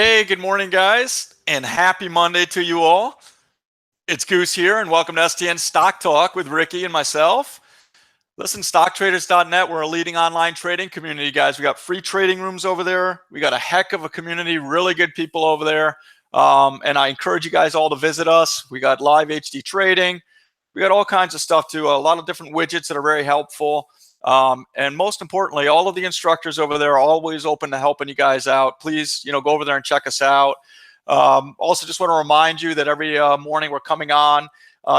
Hey, good morning, guys, and happy Monday to you all. It's Goose here, and welcome to STN Stock Talk with Ricky and myself. Listen, stocktraders.net, we're a leading online trading community, guys. We got free trading rooms over there. We got a heck of a community, really good people over there. And I encourage you guys all to visit us. We got live HD trading. We got all kinds of stuff too, a lot of different widgets that are very helpful. And most importantly, all of the instructors over there are always open to helping you guys out. Please, go over there and check us out. Also, just want to remind you that every morning we're coming on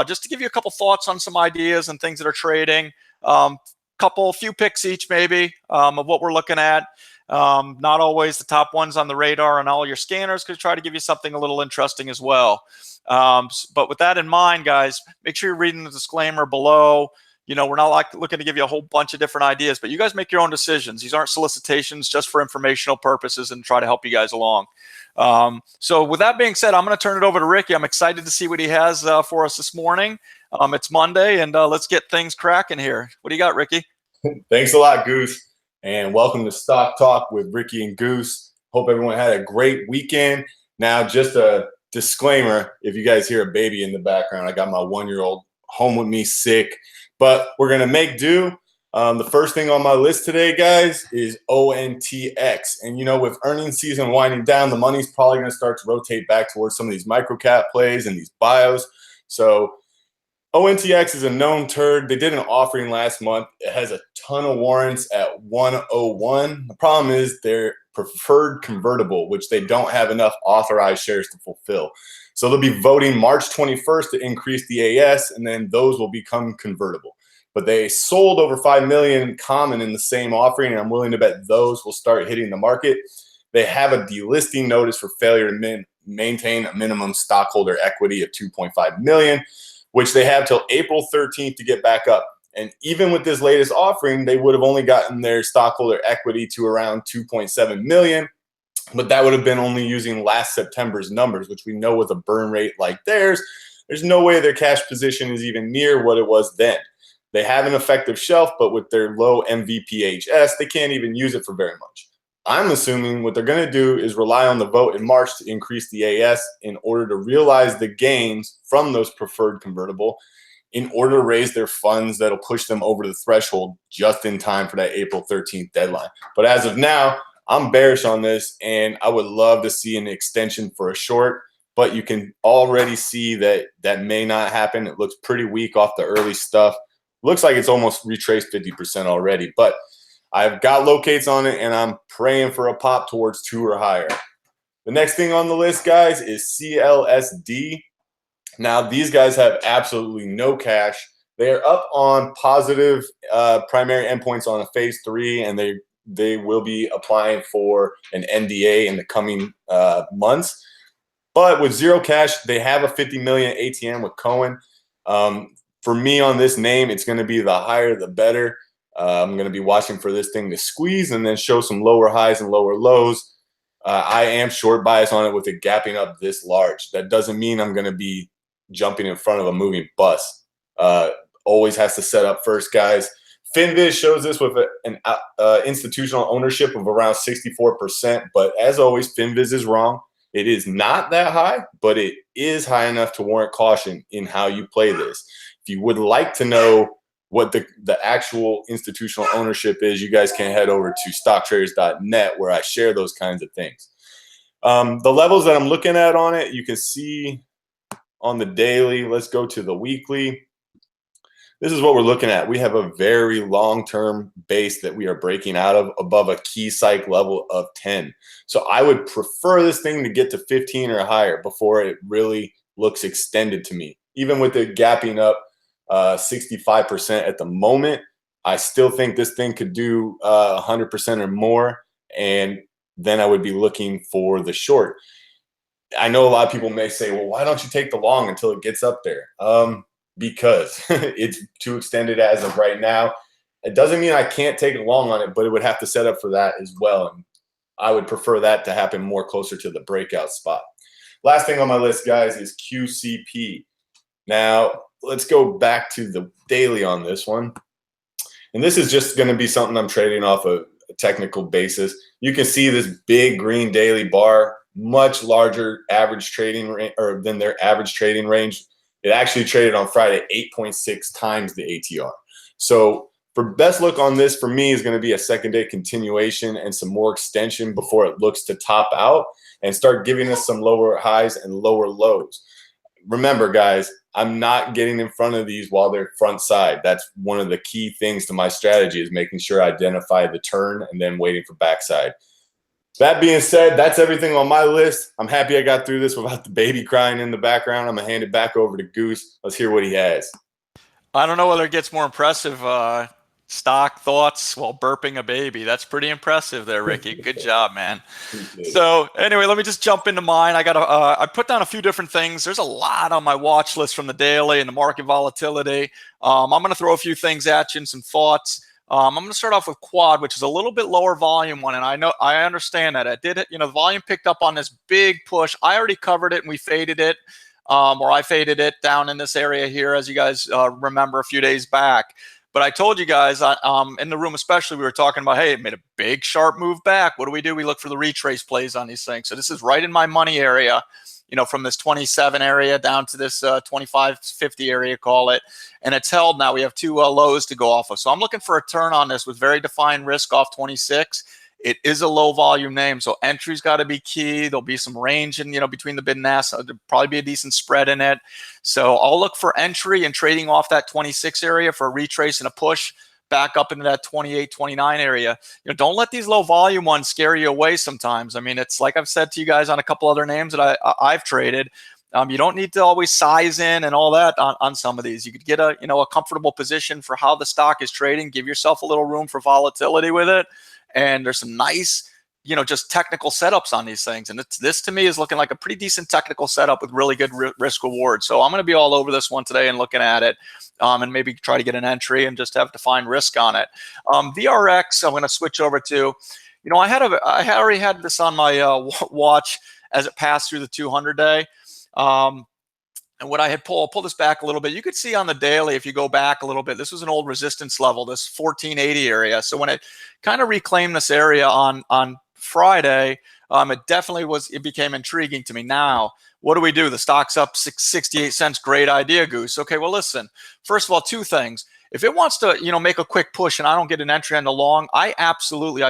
just to give you a couple thoughts on some ideas and things that are trading. Few picks each with what we're looking at. Not always the top ones on the radar on all your scanners, because try to give you something a little interesting as well. But with that in mind, guys, make sure you're reading the disclaimer below. We're not looking to give you a whole bunch of different ideas, but you guys make your own decisions. These aren't solicitations, just for informational purposes and try to help you guys along. So with that being said, I'm going to turn it over to Ricky. I'm excited to see what he has for us this morning. It's Monday, and let's get things cracking here. What do you got, Ricky? Thanks a lot, Goose, and welcome to Stock Talk with Ricky and Goose. Hope everyone had a great weekend. Now, just a disclaimer, if you guys hear a baby in the background, I got my 1-year-old home with me sick, but we're going to make do. The first thing on my list today, guys, is ONTX. And, with earnings season winding down, the money's probably going to start to rotate back towards some of these microcap plays and these bios. So ONTX is a known turd. They did an offering last month. It has a ton of warrants at 101. The problem is they're preferred convertible, which they don't have enough authorized shares to fulfill. So they'll be voting March 21st to increase the AS, and then those will become convertible. But they sold over 5 million common in the same offering, and I'm willing to bet those will start hitting the market. They have a delisting notice for failure to maintain a minimum stockholder equity of 2.5 million, which they have till April 13th to get back up. And even with this latest offering, they would have only gotten their stockholder equity to around 2.7 million. But that would have been only using last September's numbers, which we know with a burn rate like theirs, there's no way their cash position is even near what it was then. They have an effective shelf, but with their low MVPHS, they can't even use it for very much. I'm assuming what they're going to do is rely on the vote in March to increase the AS in order to realize the gains from those preferred convertible, in order to raise their funds that'll push them over the threshold just in time for that April 13th deadline. But as of now, I'm bearish on this, and I would love to see an extension for a short, but you can already see that that may not happen. It looks pretty weak off the early stuff. Looks like it's almost retraced 50% already, but I've got locates on it, and I'm praying for a pop towards 2 or higher. The next thing on the list, guys, is CLSD. Now, these guys have absolutely no cash. They are up on positive primary endpoints on a phase 3, and they will be applying for an NDA in the coming months. But with zero cash, they have a 50 million ATM with Cohen. For me on this name, it's going to be the higher the better. I'm going to be watching for this thing to squeeze and then show some lower highs and lower lows. I am short bias on it with it gapping up this large. That doesn't mean I'm going to be jumping in front of a moving bus. Always has to set up first, guys. FinViz shows this with an institutional ownership of around 64%. But as always, FinViz is wrong. It is not that high, but it is high enough to warrant caution in how you play this. If you would like to know what the actual institutional ownership is, you guys can head over to stocktraders.net, where I share those kinds of things. The levels that I'm looking at on it, you can see on the daily. Let's go to the weekly. This is what we're looking at. We have a very long-term base that we are breaking out of above a key psych level of 10. So I would prefer this thing to get to 15 or higher before it really looks extended to me. Even with it gapping up 65% at the moment, I still think this thing could do 100% or more, and then I would be looking for the short. I know a lot of people may say, well, why don't you take the long until it gets up there? Because it's too extended as of right now. It doesn't mean I can't take a long on it, but it would have to set up for that as well. And I would prefer that to happen more closer to the breakout spot. Last thing on my list, guys, is QCP. Now, let's go back to the daily on this one. And this is just going to be something I'm trading off a technical basis. You can see this big green daily bar much larger average trading than their average trading range. It actually traded on Friday 8.6 times the ATR. So for best look on this for me is going to be a second day continuation and some more extension before it looks to top out and start giving us some lower highs and lower lows. Remember, guys, I'm not getting in front of these while they're front side. That's one of the key things to my strategy, is making sure I identify the turn and then waiting for backside. That being said, that's everything on my list. I'm happy I got through this without the baby crying in the background. I'm going to hand it back over to Goose. Let's hear what he has. I don't know whether it gets more impressive. Stock thoughts while burping a baby. That's pretty impressive there, Ricky. Good job, man. So anyway, let me just jump into mine. I put down a few different things. There's a lot on my watch list from the daily and the market volatility. I'm going to throw a few things at you and some thoughts. I'm going to start off with quad, which is a little bit lower volume one, and I understand that. The volume picked up on this big push. I already covered it and we faded it, or I faded it down in this area here, as you guys remember a few days back. But I told you guys in the room, especially, we were talking about, hey, it made a big sharp move back. What do? We look for the retrace plays on these things. So this is right in my money area, from this 27 area down to this 25.50 area, call it. And it's held now. We have two lows to go off of. So I'm looking for a turn on this with very defined risk off 26. It is a low volume name, so entry's got to be key. There'll be some range in, between the bid and ask. There'll probably be a decent spread in it. So I'll look for entry and trading off that 26 area for a retrace and a push back up into that 28, 29 area. Don't let these low volume ones scare you away sometimes. I mean, it's like I've said to you guys on a couple other names that I've traded. You don't need to always size in and all that on some of these. You could get a comfortable position for how the stock is trading. Give yourself a little room for volatility with it. And there's some nice, just technical setups on these things. And this to me is looking like a pretty decent technical setup with really good risk reward. So I'm going to be all over this one today and looking at it, and maybe try to get an entry and just have defined risk on it. VRX, I'm going to switch over to, I already had this on my watch as it passed through the 200 day. And what I had I'll pull this back a little bit. You could see on the daily, if you go back a little bit, this was an old resistance level, this 1480 area. So when it kind of reclaimed this area on Friday, it became intriguing to me. Now, what do? The stock's up 68 cents. Great idea, Goose. Okay, well, listen, first of all, two things. If it wants to, make a quick push and I don't get an entry on the long, I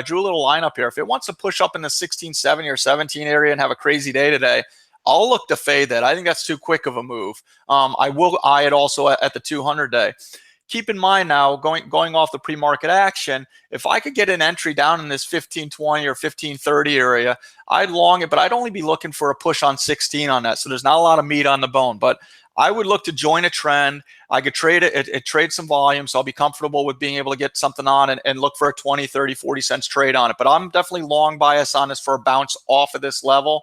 drew a little line up here. If it wants to push up in the 1670 or 17 area and have a crazy day today, I'll look to fade that. I think that's too quick of a move. I will eye it also at the 200 day. Keep in mind now, going off the pre-market action, if I could get an entry down in this 1520 or 1530 area, I'd long it, but I'd only be looking for a push on 16 on that. So there's not a lot of meat on the bone, but I would look to join a trend. I could trade it trade some volume, so I'll be comfortable with being able to get something on and look for a 20, 30, 40 cents trade on it. But I'm definitely long bias on this for a bounce off of this level.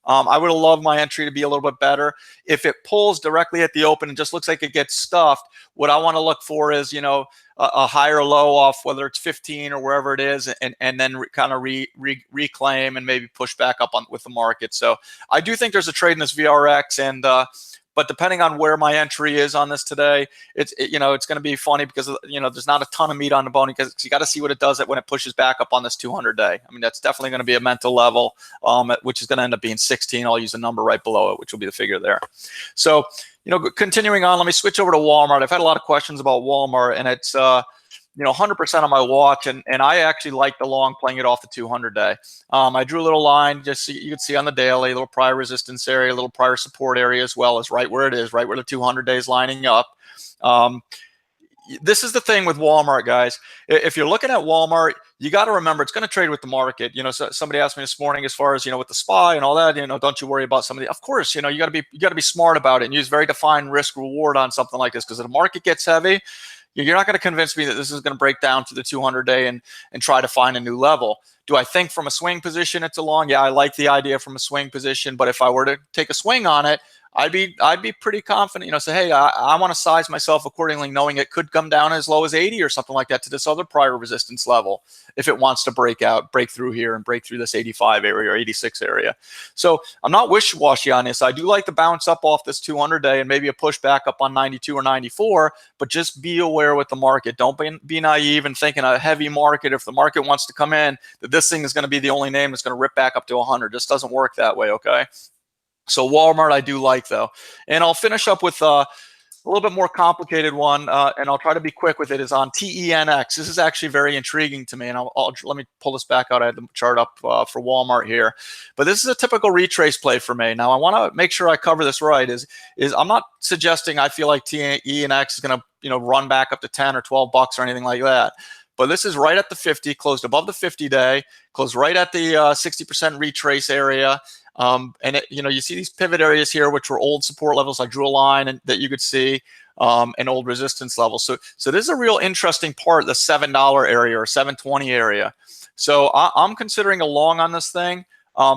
I would have loved my entry to be a little bit better. If it pulls directly at the open and just looks like it gets stuffed, what I want to look for is, a higher low off, whether it's 15 or wherever it is, and then kind of reclaim and maybe push back up with the market. So I do think there's a trade in this VRX, and but depending on where my entry is on this today, it's going to be funny because there's not a ton of meat on the bone, because you got to see what it does when it pushes back up on this 200 day. I mean, that's definitely going to be a mental level, which is going to end up being 16. I'll use a number right below it, which will be the figure there. So continuing on, let me switch over to Walmart. I've had a lot of questions about Walmart, and it's 100% on my watch, and I actually like the long playing it off the 200 day. I drew a little line, just so you can see on the daily, a little prior resistance area, a little prior support area, as well as right where it is, right where the 200 days lining up. This is the thing with Walmart, guys. If you're looking at Walmart, you got to remember it's going to trade with the market. So somebody asked me this morning, as far as with the SPY and all that, don't you worry about some of the. Of course, you got to be smart about it and use very defined risk reward on something like this, because if the market gets heavy, you're not going to convince me that this is going to break down to the 200 day and try to find a new level. Do I think from a swing position it's a long? Yeah, I like the idea from a swing position, but if I were to take a swing on it, I'd be pretty confident, say, hey, I want to size myself accordingly, knowing it could come down as low as 80 or something like that to this other prior resistance level if it wants to break through here and break through this 85 area or 86 area. So I'm not wishy-washy on this. I do like to bounce up off this 200 day and maybe a push back up on 92 or 94, but just be aware with the market. Don't be naive and thinking a heavy market, if the market wants to come in, that this thing is going to be the only name that's going to rip back up to 100. Just doesn't work that way, okay? So Walmart I do like, though. And I'll finish up with a little bit more complicated one, and I'll try to be quick with it, is on TENX. This is actually very intriguing to me, and let me pull this back out. I had the chart up for Walmart here. But this is a typical retrace play for me. Now, I want to make sure I cover this right. Is I'm not suggesting I feel like TENX is going to run back up to 10 or 12 bucks or anything like that. But this is right at the 50, closed above the 50-day, closed right at the 60% retrace area. And you see these pivot areas here, which were old support levels. I drew a line that you could see, and old resistance levels. So this is a real interesting part, the $7 area or 720 area. So I'm considering a long on this thing.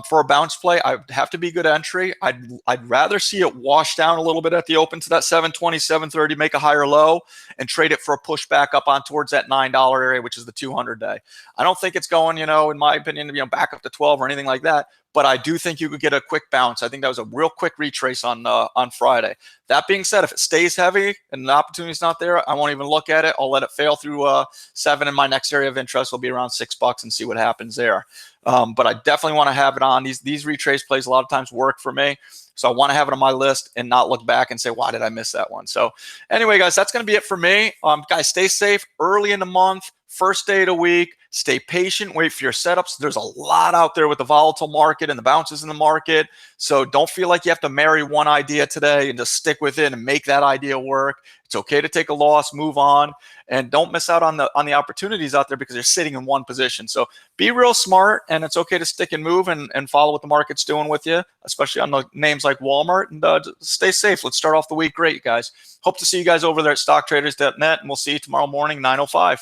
For a bounce play, I'd have to be good entry. I'd rather see it wash down a little bit at the open to that 720, 730, make a higher low, and trade it for a push back up on towards that $9 area, which is the 200 day. I don't think it's going, in my opinion, back up to 12 or anything like that. But I do think you could get a quick bounce. I think that was a real quick retrace on Friday. That being said, if it stays heavy and the opportunity's not there, I won't even look at it. I'll let it fail through 7, and my next area of interest will be around $6 and see what happens there. But I definitely want to have it on. These retrace plays a lot of times work for me. So I want to have it on my list and not look back and say, why did I miss that one? So anyway, guys, that's going to be it for me. Guys, stay safe early in the month, first day of the week. Stay patient, wait for your setups. There's a lot out there with the volatile market and the bounces in the market. So don't feel like you have to marry one idea today and just stick with it and make that idea work. It's okay to take a loss, move on, and don't miss out on the opportunities out there because you're sitting in one position. So be real smart, and it's okay to stick and move and follow what the market's doing with you, especially on the names like Walmart. And stay safe. Let's start off the week great, guys. Hope to see you guys over there at StockTraders.net, and we'll see you tomorrow morning, 9:05.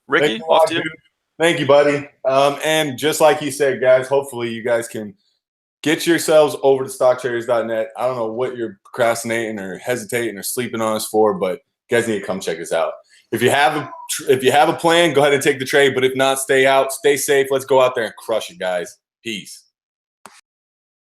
Ricky, off to you. Thank you, buddy. And just like he said, guys, hopefully you guys can get yourselves over to StockTraders.net. I don't know what you're procrastinating or hesitating or sleeping on us for, but you guys need to come check us out. If you have a plan, go ahead and take the trade. But if not, stay out, stay safe. Let's go out there and crush it, guys. Peace.